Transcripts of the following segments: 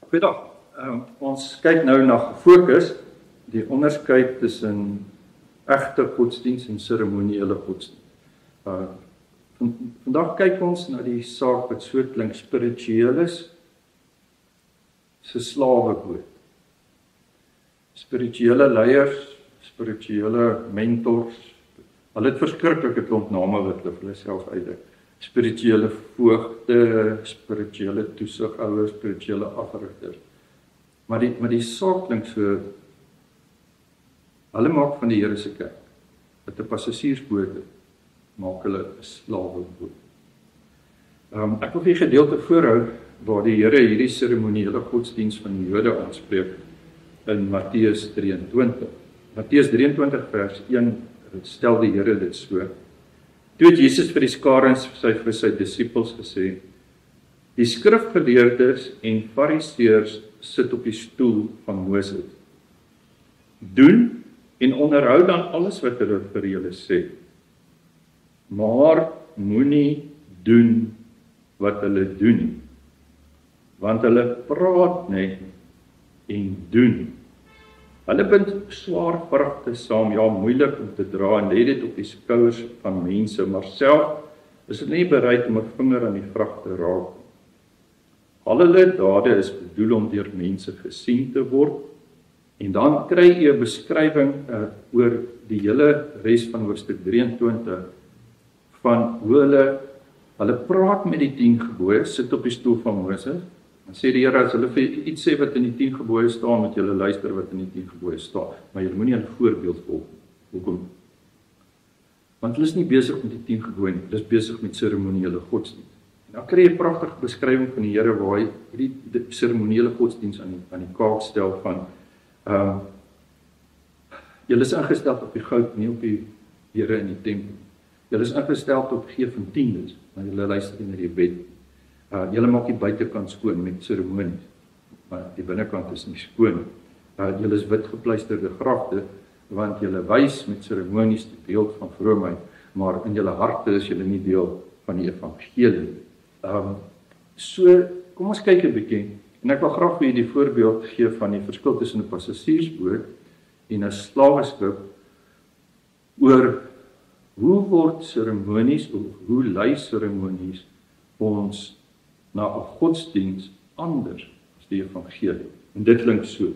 Goeiedag. Ons kyk nou na gefokus, die onderskeid tussen egte godsdienst en seremoniële godsdienst. Vandag kyk ons na die saak wat so klink spiritueel is, se slawewoord. Spirituele leiers, spirituele mentors, hulle het verskriklike klomp name wat hulle self uitdruk. Spirituele voogde, spirituele toesighouers, spirituele afrigters. Maar die saak klink so, hulle maak van die Here se kerk, wat 'n passasiersboot is, maak hulle 'n slaweboot. Ek wil vir die gedeelte voorhou, waar die Here hierdie seremoniële godsdienst van die Jode aanspreek, in Matteus 23. Matteus 23 vers 1, stel die Here dit so. Toe het Jesus vir die skarings vir sy disippels gesê, die skrifgeleerdes en fariseërs sit op die stoel van Moses. Doen en onderhou dan alles wat hulle vir julle sê, maar moenie doen wat hulle doen nie, want hulle praat net en doen. Hulle bind swaar vragte saam, ja, moeilik om te dra en lê dit op die skouers van mense, maar self is hulle nie bereid om 'n vinger aan die vrag te raak. Al hulle dade is bedoel om deur mense gesien te word, en dan kry jy 'n beskrywing oor die hele res van hoofstuk 23, van hoe hulle praat met die 10 gebooie, sit op die stoel van Moses, dan sê die Here, as hulle vir iets sê wat in die 10 gebooie staan, moet julle luister wat in die 10 gebooie staan, maar julle moenie 'n voorbeeld volg. Hoekom? Want hulle is nie besig met die 10 gebooie nie, hulle is besig met seremoniële godsdienst. En dan kry jy 'n pragtige beskrywing van die Here, waar hy die seremoniële godsdienst aan die kaak stel van, julle is ingestel op die goud, nie op die Here in die tempel. Julle is ingestel op gee van tiendes, maar julle luister nie na die wet. Julle maak die buitekant skoon met seremonies, maar die binnekant is nie skoon. Julle is wit gepluisterde grafte, want julle wys met seremonies die beeld van vroomheid, maar in julle harte is julle nie deel van die evangelie. So, kom ons kyk 'n bietjie, en ek wil graag vir julle die voorbeeld gee van die verskil tussen 'n passasiersboot en 'n slaweskip, oor hoe word seremonies, of hoe lei seremonies ons na 'n godsdienst anders as die evangelie. En dit klink so.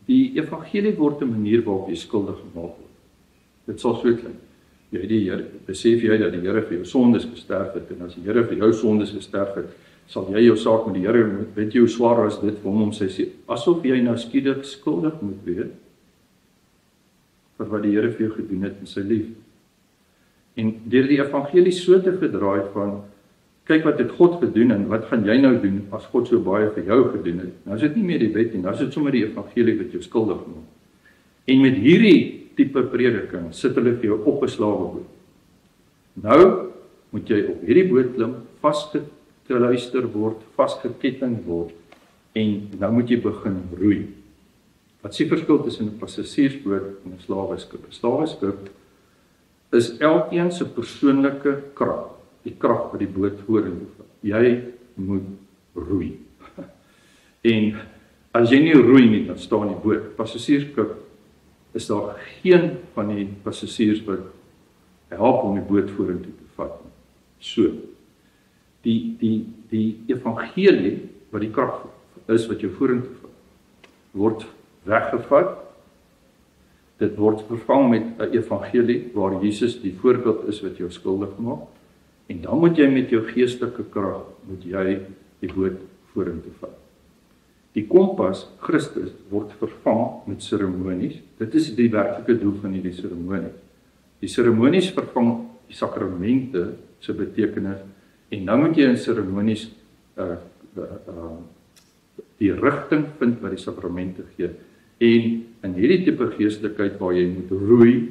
Die evangelie word 'n manier waarop jy skuldig gemaak word. Dit sal so klink. Besef jy dat die Here vir jou sondes gesterf het, en as die Here vir jou sondes gesterf het, sal jy jou saak met die Here, weet jy hoe swaar was dit vir hom om sê, asof jy nou skielik skuldig moet wees, vir wat die Here vir jou gedoen het in sy liefde. En deur die evangelie so te verdraai van, kyk wat het God gedoen, en wat gaan jy nou doen, as God so baie vir jou gedoen het. Nou is dit nie meer die wet nie, nou is dit sommer die evangelie wat jou skuldig maak. En met hierdie tipe prediking, sit hulle vir jou op 'n slaweboot. Nou moet jy op hierdie boot klim, vasgeluister word, vasgeketting word, en nou moet jy begin roei. Wat is die verskil tussen 'n passasiersboot en 'n slaweskip? 'n Slaweskip is elkeen se persoonlike krag, die krag wat die boot vorentoe vat. Jy moet roei. En as jy nie roei nie, dan staan die boot. Passasiersskip is daar geen van die passasiers wat help om die boot vorentoe te vat. So, die evangelie, wat die krag is wat jou vorentoe vat, word weggevat. Dit word vervang met 'n evangelie waar Jesus die voorbeeld is wat jou skuldig maak, en dan moet jy met jou geestelike krag moet jy die boot vorentoe vat. Die kompas, Christus, word vervang met seremonies. Dit is die werklike doel van hierdie seremonies. Die seremonies vervang die sakramente se betekenis, en nou moet jy in seremonies die rigting vind wat die sakramente gee. En in hierdie tipe geestelikheid waar jy moet roei,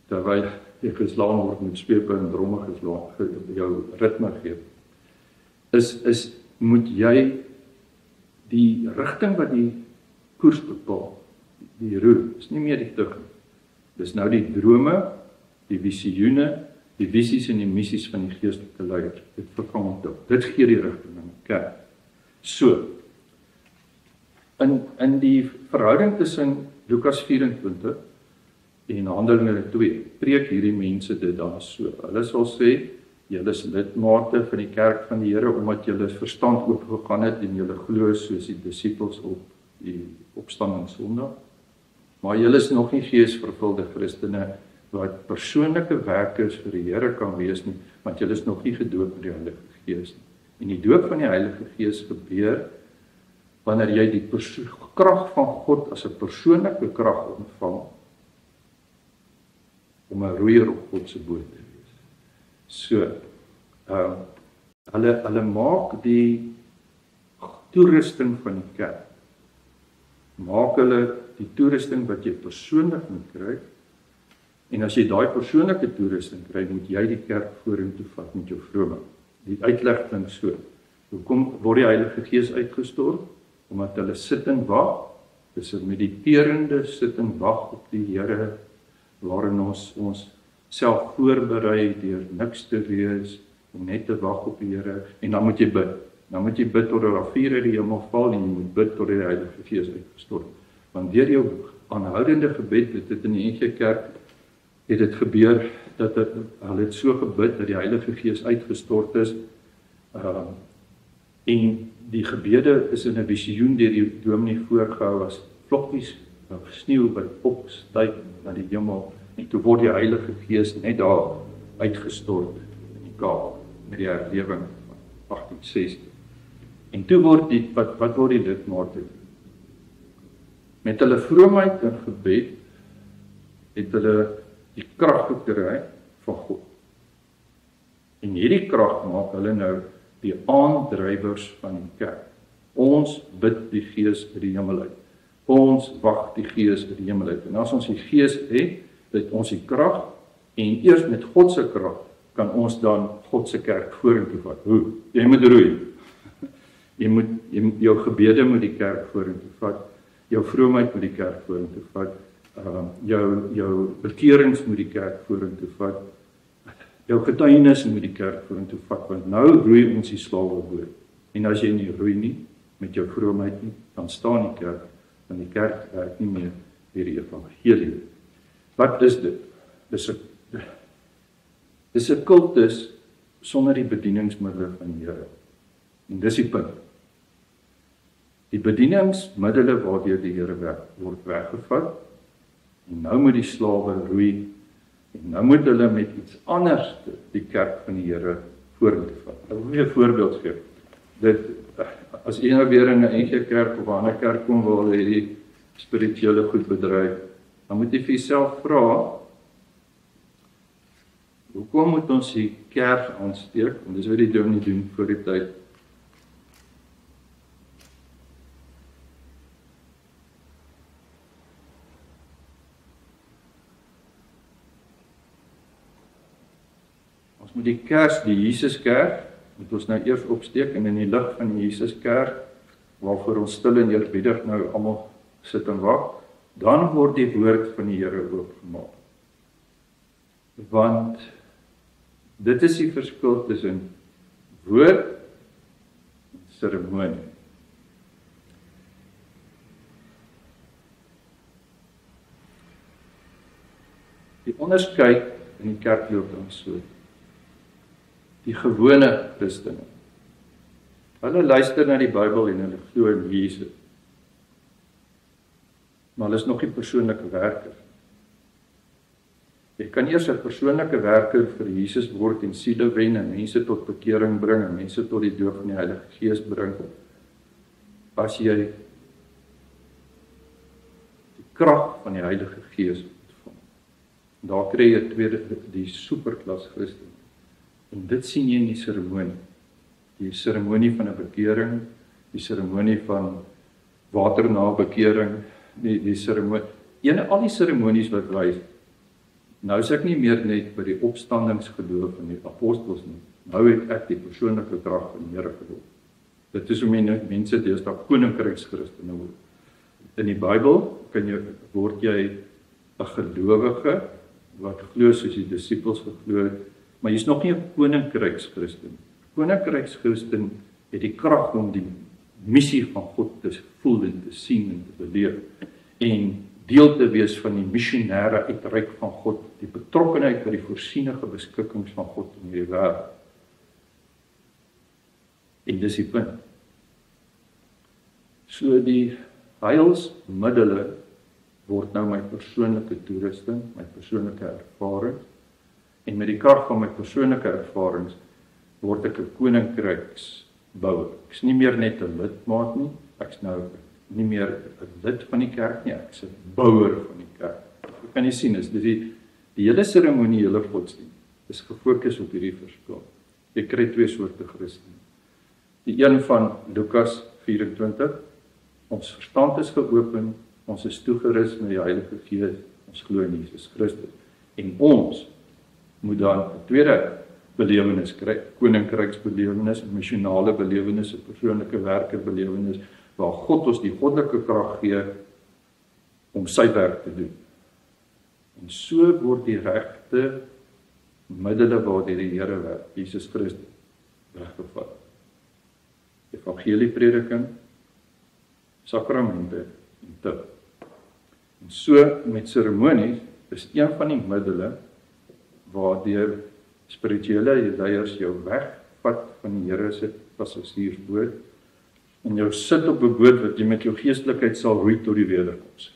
terwyl jy geslaan word met spepe en dromme geslaan, jou ritme gee, moet jy die rigting wat die koers bepaal, die roer, is nie meer die tug. Dis nou die drome, die visioene die visies en die missies van die geestelike leiers. Dit vervang dit. Dit gee die rigting aan die kerk. So, in die verhouding tussen Lukas 24 en Handelinge 2, preek hierdie mense dit dan so. Hulle sal sê, julle is lidmate van die kerk van die Here, omdat julle verstand oopgegaan het en julle glo soos die disippels op die opstandingssondag. Maar julle is nog nie geesvervulde Christene wat persoonlike werkers vir die Here kan wees nie, want julle is nog nie gedoop met die Heilige Gees nie. En die doop van die Heilige Gees gebeur wanneer jy die krag van God as 'n persoonlike krag ontvang om 'n roeier op God se boot te wees. So, hulle maak die toerusting van die kerk, maak hulle die toerusting wat jy persoonlik moet kry, en as jy daai persoonlike toerusting kry, moet jy die kerk vorentoe vat met jou vroomheid. Die uitleg klink so, hoekom word die Heilige Gees uitgestort? Omdat hulle sit en wag, dis 'n mediterende sit en wag op die Here, waarin ons self voorberei deur niks te wees, om net te wag op die Here, en dan moet jy bid. Dan moet jy bid tot daar vuur uit die hemel val, en jy moet bid tot die Heilige Gees uitgestort. Want deur jou aanhoudende gebed, dit in die NG Kerk, het dit gebeur, dat hulle het so gebid, dat die Heilige Gees uitgestort is, en die gebede is in 'n visioen deur die dominee voorgehou as vlokkies sneeu wat opstyg na die hemel, en toe word die Heilige Gees net daar uitgestort in die Kaap met die herlewing van 1860. En toe word wat word die lidmate? Met hulle vroomheid en gebed het hulle die krag gekry van God. En hierdie krag maak hulle nou die aandrywers van die kerk. Ons bid die Gees uit die hemel uit. Ons wag die Gees uit die hemel uit. En as ons die Gees het ons die krag, en eers met God se krag kan ons dan God se kerk vorentoe vat. Hoe? Jy moet roei. Jou gebede moet die kerk vorentoe vat. Jou vroomheid moet die kerk vorentoe vat. Jou bekerings moet die kerk vorentoe vat. Jou getuienis moet die kerk vorentoe vat, want nou roei ons die slaweboot. En as jy nie roei nie, met jou vroomheid nie, dan staan die kerk, want die kerk werk nie meer deur die evangelie. Wat is dit? Dis 'n kultus sonder die bedieningsmiddele van die Here. En dis die punt. Die bedieningsmiddele waardeur die Here werk, word weggevat, en nou moet die slawe roei, en nou moet hulle met iets anders die kerk van die Here vorentoe vat. Ek wil 'n voorbeeld gee. As jy nou weer in 'n NG Kerk of 'n ander kerk kom waar hulle hierdie spirituele goed bedryf, dan moet jy vir jouself vra, hoekom moet ons die kers aansteek? En dis wat die dominee doen voor die tyd. Ons moet die kers, die Jesuskerk, moet ons nou eers opsteek, en in die lig van die Jesuskerk, waarvoor ons stil en eerbiedig nou almal sit en wag, dan word die woord van die Here oopgemaak. Want dit is die verskil tussen woord en seremonie. Die onderskeid in die kerk loop dan so. Die gewone Christene. Hulle luister na die Bybel en hulle glo in Jesus. Maar hulle is nog nie persoonlike werkers. Jy kan eers 'n persoonlike werker vir Jesus word en siele wen en mense tot bekering bring en mense tot die doop van die Heilige Gees bring, as jy die krag van die Heilige Gees ontvang. Daar kry jy die superklas Christen. En dit sien jy in die seremonie. Die seremonie van 'n bekering, die seremonie van water na bekering, die seremonie, al die seremonies wat wys. Nou is ek nie meer net by die opstandingsgeloof van die apostels nie. Nou het ek die persoonlike krag van die Here geloof. Dit is hoe mense deesdae koninkrykschristene word. In die Bybel word jy 'n gelowige wat glo soos die disippels geglo het, maar jy's nog nie 'n koninkrykschristen. Koninkrykschristen het die krag om die missie van God te voel en te sien en te beleef en deel te wees van die missionêre uitreik van God, die betrokkenheid by die voorsienige beskikkings van God in hierdie wêreld. En dis die punt. So die heilsmiddele word nou my persoonlike toerusting, my persoonlike ervaring, en met die krag van my persoonlike ervarings word ek 'n koninkryksbouer. Ek's nie meer net 'n lidmaat nie, ek's nou nie meer 'n lid van die kerk nie, ek's 'n bouer van die kerk. Jy kan nie sien, is die hele seremoniële godsdienst is gefokus op hierdie verskil. Jy kry twee soorte Christen. Die een van Lukas 24, ons verstand is geopen, ons is toegerus met die Heilige Gees, ons glo in Jesus Christus. En ons moet dan 'n tweede belewenis kry, koninkryksbelewenis, missionale belewenis, 'n persoonlike werkerbelewenis, waar God ons die goddelike krag gee om sy werk te doen. En so word die regte middele waardeur die Here werk, Jesus Christus, weggevat. Evangelieprediking, sakramente en tip. En so met seremonies is een van die middele waardeur spirituele leiers jou wegvat van die Here se passasiersboot en jou sit op 'n boot wat jy met jou geestelikheid sal roei tot die wederkoms.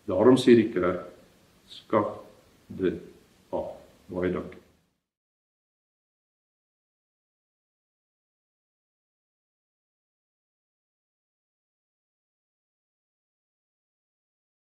Daarom sê die kerk, skaf dit af. Baie dankie.